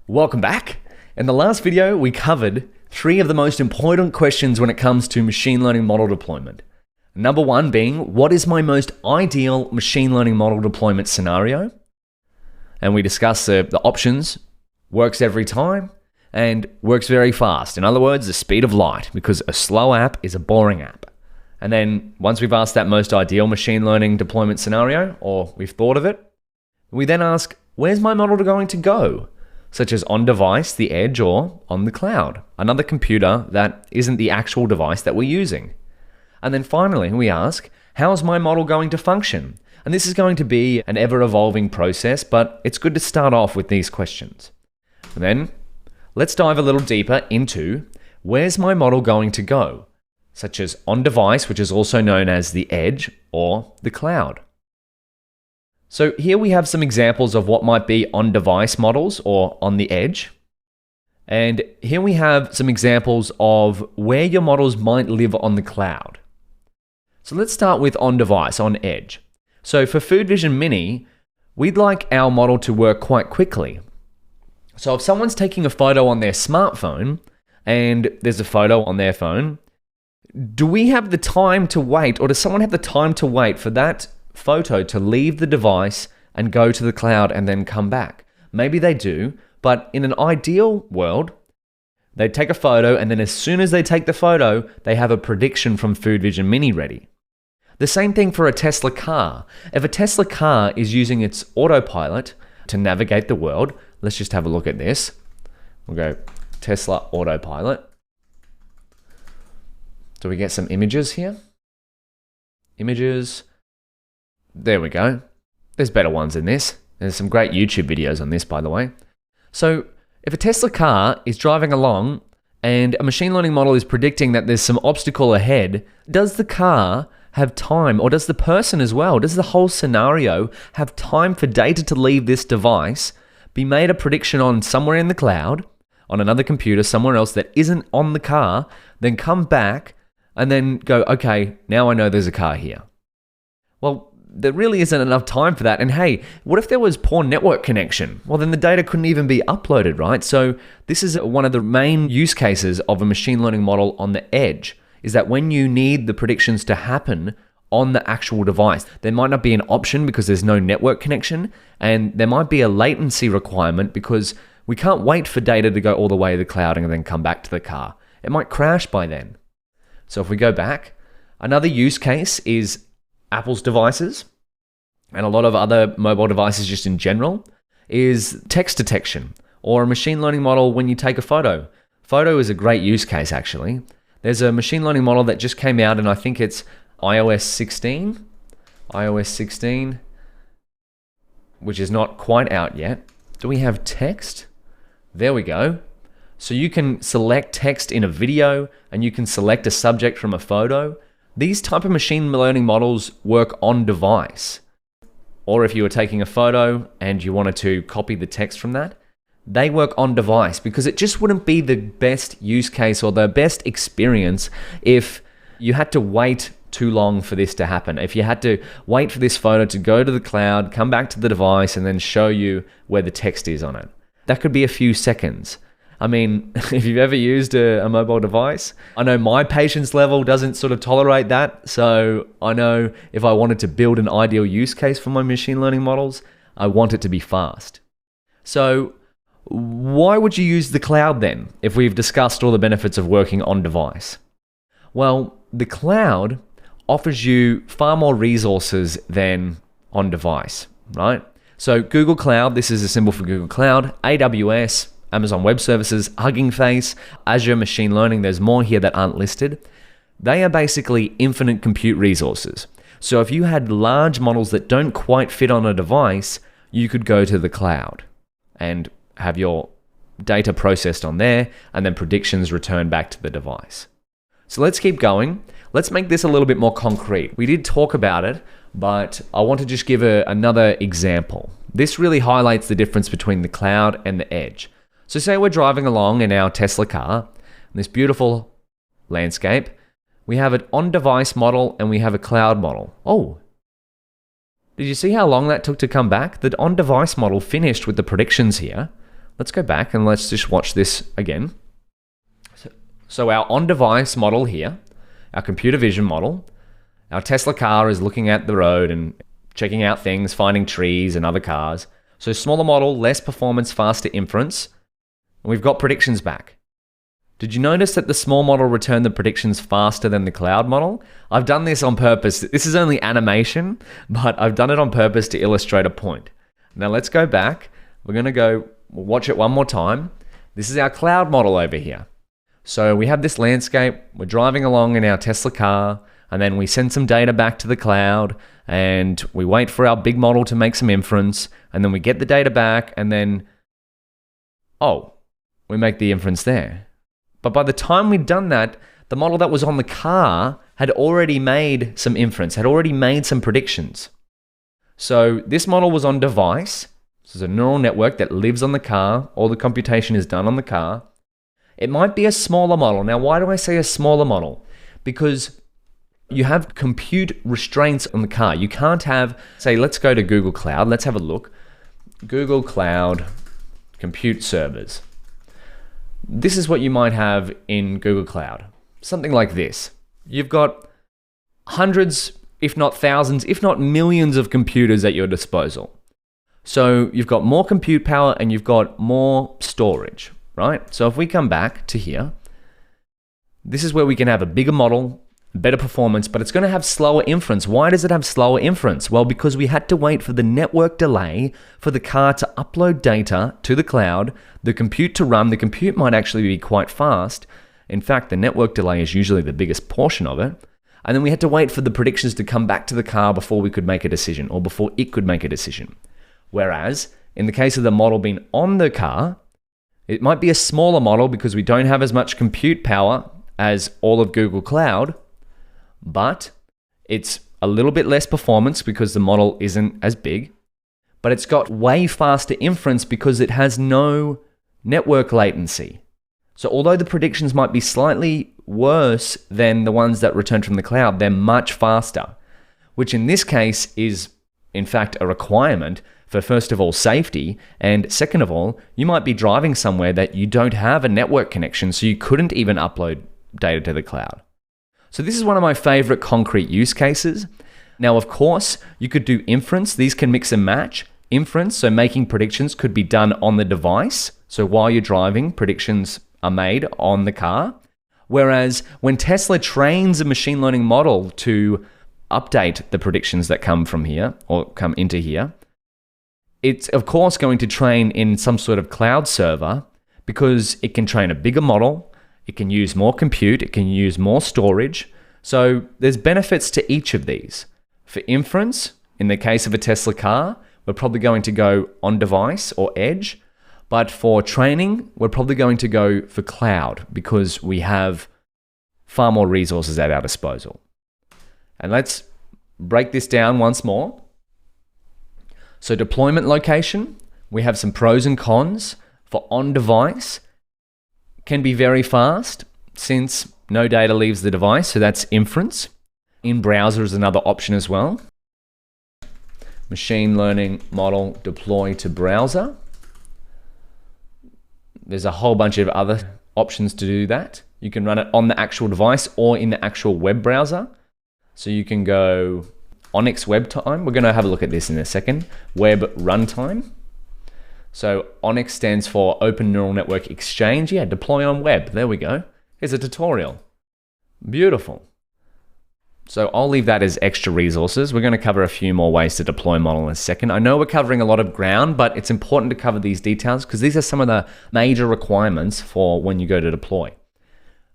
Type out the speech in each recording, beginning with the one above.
Welcome back. In the last video, we covered 3 of the most important questions when it comes to machine learning model deployment. Number 1 being, what is my most ideal machine learning model deployment scenario? And we discussed the options, works every time, and works very fast. In other words, the speed of light, because a slow app is a boring app. And then once we've asked that most ideal machine learning deployment scenario, or we've thought of it, we then ask, where's my model going to go? Such as on device, the edge, or on the cloud, another computer that isn't the actual device that we're using. And then finally, we ask, how is my model going to function? And this is going to be an ever-evolving process, but it's good to start off with these questions. And then, let's dive a little deeper into, where's my model going to go? Such as on device, which is also known as the edge, or the cloud. So here we have some examples of what might be on-device models or on the edge. And here we have some examples of where your models might live on the cloud. So let's start with on-device, on edge. So for Food Vision Mini, we'd like our model to work quite quickly. So if someone's taking a photo on their smartphone and there's a photo on their phone, do we have the time to wait, or does someone have the time to wait for that photo to leave the device and go to the cloud and then come back? Maybe they do, but in an ideal world, they take a photo and then as soon as they take the photo, they have a prediction from Food Vision Mini ready. The same thing for a Tesla car. If a Tesla car is using its autopilot to navigate the world, let's just have a look at this. We'll go Tesla autopilot. Do we get some images here? Images. There we go. There's better ones than this. There's some great YouTube videos on this, by the way. So if a Tesla car is driving along and a machine learning model is predicting that there's some obstacle ahead, does the car have time, or does the person as well, does the whole scenario have time for data to leave this device, be made a prediction on somewhere in the cloud, on another computer, somewhere else that isn't on the car, then come back and then go, okay, now I know there's a car here? Well, there really isn't enough time for that. And hey, what if there was poor network connection? Well, then the data couldn't even be uploaded, right? So this is one of the main use cases of a machine learning model on the edge, is that when you need the predictions to happen on the actual device, there might not be an option because there's no network connection, and there might be a latency requirement because we can't wait for data to go all the way to the cloud and then come back to the car. It might crash by then. So if we go back, another use case is Apple's devices, and a lot of other mobile devices just in general, is text detection, or a machine learning model when you take a photo. Photo is a great use case, actually. There's a machine learning model that just came out, and I think it's iOS 16, which is not quite out yet. Do we have text? There we go. So you can select text in a video, and you can select a subject from a photo. These type of machine learning models work on device. Or if you were taking a photo and you wanted to copy the text from that, they work on device, because it just wouldn't be the best use case or the best experience if you had to wait too long for this to happen. If you had to wait for this photo to go to the cloud, come back to the device, and then show you where the text is on it. That could be a few seconds. I mean, if you've ever used a mobile device, I know my patience level doesn't sort of tolerate that. So I know if I wanted to build an ideal use case for my machine learning models, I want it to be fast. So why would you use the cloud then, if we've discussed all the benefits of working on device? Well, the cloud offers you far more resources than on device, right? So Google Cloud, this is a symbol for Google Cloud, AWS, Amazon Web Services, Hugging Face, Azure Machine Learning, there's more here that aren't listed. They are basically infinite compute resources. So if you had large models that don't quite fit on a device, you could go to the cloud and have your data processed on there and then predictions returned back to the device. So let's keep going. Let's make this a little bit more concrete. We did talk about it, but I want to just give another example. This really highlights the difference between the cloud and the edge. So say we're driving along in our Tesla car, in this beautiful landscape. We have an on-device model and we have a cloud model. Oh, did you see how long that took to come back? The on-device model finished with the predictions here. let's go back and let's just watch this again. So our on-device model here, our computer vision model, our Tesla car is looking at the road and checking out things, finding trees and other cars. So smaller model, less performance, faster inference. And we've got predictions back. Did you notice that the small model returned the predictions faster than the cloud model? I've done this on purpose. This is only animation, but I've done it on purpose to illustrate a point. Now let's go back. We're going to go watch it one more time. This is our cloud model over here. So we have this landscape. We're driving along in our Tesla car, and then we send some data back to the cloud, and we wait for our big model to make some inference, and then we get the data back, and then, oh, we make the inference there. But by the time we'd done that, the model that was on the car had already made some inference, had already made some predictions. So this model was on device. This is a neural network that lives on the car. All the computation is done on the car. It might be a smaller model. Now, why do I say a smaller model? Because you have compute restraints on the car. You can't have, say, let's go to Google Cloud. Let's have a look. Google Cloud compute servers. This is what you might have in Google Cloud. Something like this. You've got hundreds, if not thousands, if not millions of computers at your disposal. So you've got more compute power and you've got more storage, right? So if we come back to here, this is where we can have a bigger model, better performance, but it's going to have slower inference. Why does it have slower inference? Well, because we had to wait for the network delay for the car to upload data to the cloud, the compute to run. The compute might actually be quite fast. In fact, the network delay is usually the biggest portion of it. And then we had to wait for the predictions to come back to the car before we could make a decision, or before it could make a decision. Whereas, in the case of the model being on the car, it might be a smaller model because we don't have as much compute power as all of Google Cloud, but it's a little bit less performance because the model isn't as big, but it's got way faster inference because it has no network latency. So although the predictions might be slightly worse than the ones that return from the cloud, they're much faster, which in this case is in fact a requirement for, first of all, safety, and second of all, you might be driving somewhere that you don't have a network connection, so you couldn't even upload data to the cloud. So this is one of my favorite concrete use cases. Now, of course, you could do inference. These can mix and match. Inference, so making predictions, could be done on the device. So while you're driving, predictions are made on the car. Whereas when Tesla trains a machine learning model to update the predictions that come from here or come into here, it's of course going to train in some sort of cloud server because it can train a bigger model. It can use more compute, it can use more storage. So there's benefits to each of these. For inference, in the case of a Tesla car, we're probably going to go on device or edge. But for training, we're probably going to go for cloud because we have far more resources at our disposal. And let's break this down once more. So deployment location, we have some pros and cons. For on-device, can be very fast since no data leaves the device, so that's inference. In browser is another option as well. Machine learning model deploy to browser. There's a whole bunch of other options to do that. You can run it on the actual device or in the actual web browser. So you can go Onyx web time. We're going to have a look at this in a second. Web runtime. So Onyx stands for Open Neural Network Exchange. Yeah, deploy on web. There we go. Here's a tutorial. Beautiful. So I'll leave that as extra resources. We're going to cover a few more ways to deploy model in a second. I know we're covering a lot of ground, but it's important to cover these details because these are some of the major requirements for when you go to deploy.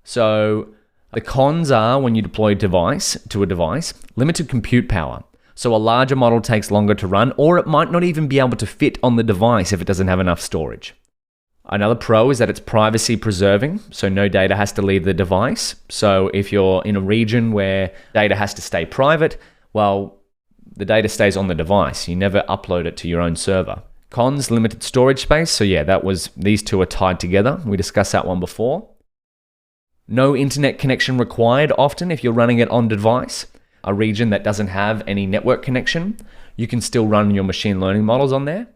So the cons are when you deploy a device to a device, limited compute power. So a larger model takes longer to run, or it might not even be able to fit on the device if it doesn't have enough storage. Another pro is that it's privacy preserving, so no data has to leave the device. So if you're in a region where data has to stay private, well, the data stays on the device. You never upload it to your own server. Cons, limited storage space. So yeah, these two are tied together. We discussed that one before. No internet connection required often if you're running it on device. A region that doesn't have any network connection, you can still run your machine learning models on there.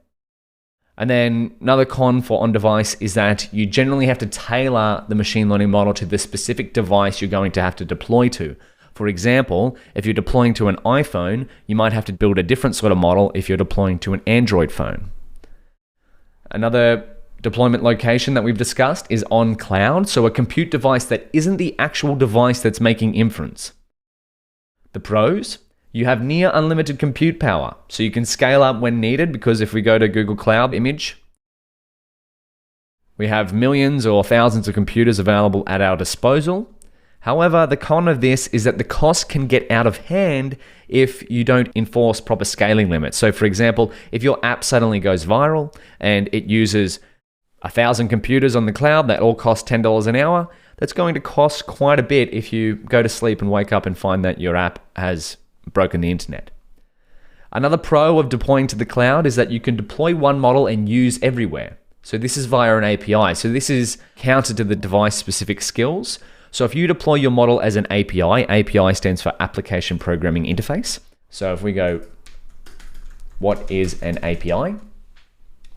And then another con for on-device is that you generally have to tailor the machine learning model to the specific device you're going to have to deploy to. For example, if you're deploying to an iPhone, you might have to build a different sort of model if you're deploying to an Android phone. Another deployment location that we've discussed is on cloud, so a compute device that isn't the actual device that's making inference. The pros? You have near unlimited compute power, so you can scale up when needed, because if we go to Google Cloud Image, we have millions or thousands of computers available at our disposal. However, the con of this is that the cost can get out of hand if you don't enforce proper scaling limits. So for example, if your app suddenly goes viral and it uses 1,000 computers on the cloud that all cost $10 an hour, that's going to cost quite a bit if you go to sleep and wake up and find that your app has broken the internet. Another pro of deploying to the cloud is that you can deploy one model and use everywhere. So this is via an API. So this is counter to the device-specific skills. So if you deploy your model as an API, API stands for Application Programming Interface. So if we go, what is an API?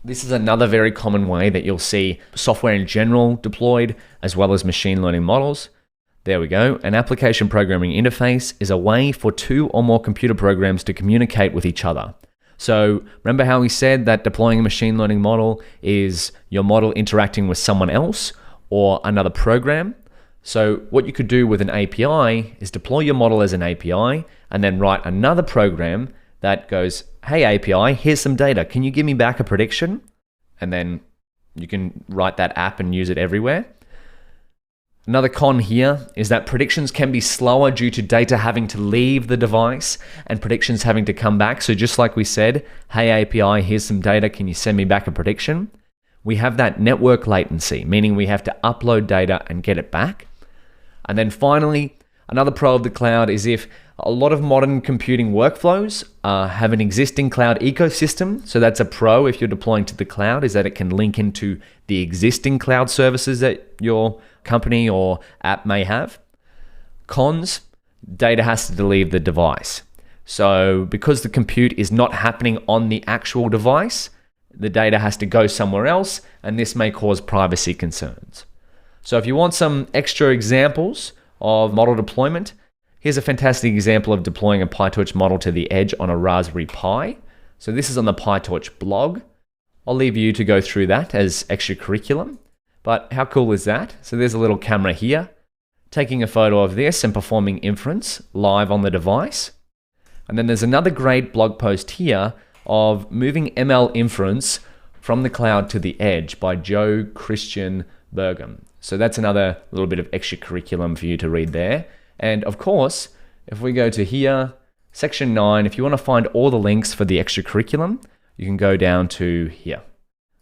This is another very common way that you'll see software in general deployed, as well as machine learning models. There we go. An application programming interface is a way for two or more computer programs to communicate with each other. So remember how we said that deploying a machine learning model is your model interacting with someone else or another program? So what you could do with an API is deploy your model as an API and then write another program that goes, hey API, here's some data. Can you give me back a prediction? And then you can write that app and use it everywhere. Another con here is that predictions can be slower due to data having to leave the device and predictions having to come back. So just like we said, hey API, here's some data, can you send me back a prediction? We have that network latency, meaning we have to upload data and get it back. And then finally, another pro of the cloud is if a lot of modern computing workflows have an existing cloud ecosystem. So that's a pro if you're deploying to the cloud, is that it can link into the existing cloud services that your company or app may have. Cons, data has to leave the device. So because the compute is not happening on the actual device, the data has to go somewhere else, and this may cause privacy concerns. So if you want some extra examples of model deployment, here's a fantastic example of deploying a PyTorch model to the edge on a Raspberry Pi. So this is on the PyTorch blog. I'll leave you to go through that as extra curriculum. But how cool is that? So there's a little camera here, taking a photo of this and performing inference live on the device. And then there's another great blog post here of moving ML inference from the cloud to the edge by Joe Christian Bergam. So that's another little bit of extra curriculum for you to read there. And of course, if we go to here, section 9, if you want to find all the links for the extra curriculum, you can go down to here.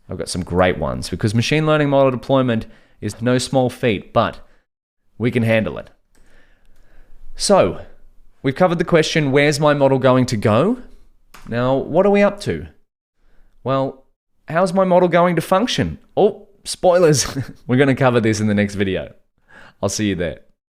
I've got some great ones because machine learning model deployment is no small feat, but we can handle it. So we've covered the question, where's my model going to go? Now, what are we up to? Well, how's my model going to function? Oh, spoilers. We're going to cover this in the next video. I'll see you there.